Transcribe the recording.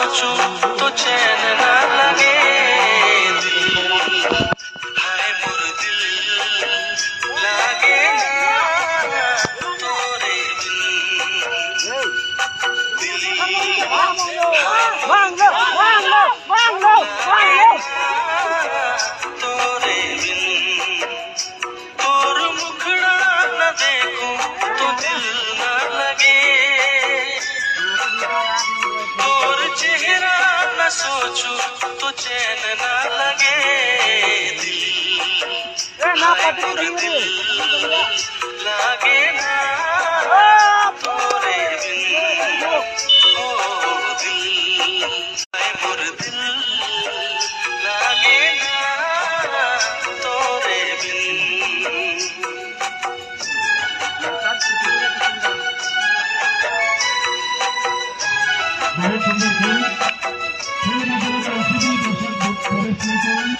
सोचूं तो चैन ना लगे दिल, हाय मोर दिल लागे ना तोरे बिन, दिल तोरे बिन, तोर मुखड़ा न देखूं तो दिल न लगे, तोर चेहरा न सोचूं तो चैन न लगे दिल, हाय मोर दिल लागे ना तोरे बिन, ओ दिल, हाय मोर दिल लागे ना तोरे बिन। बहुत सुंदर खेल, खेल में जो ऐसी भी दर्शक प्रवेश नहीं करें,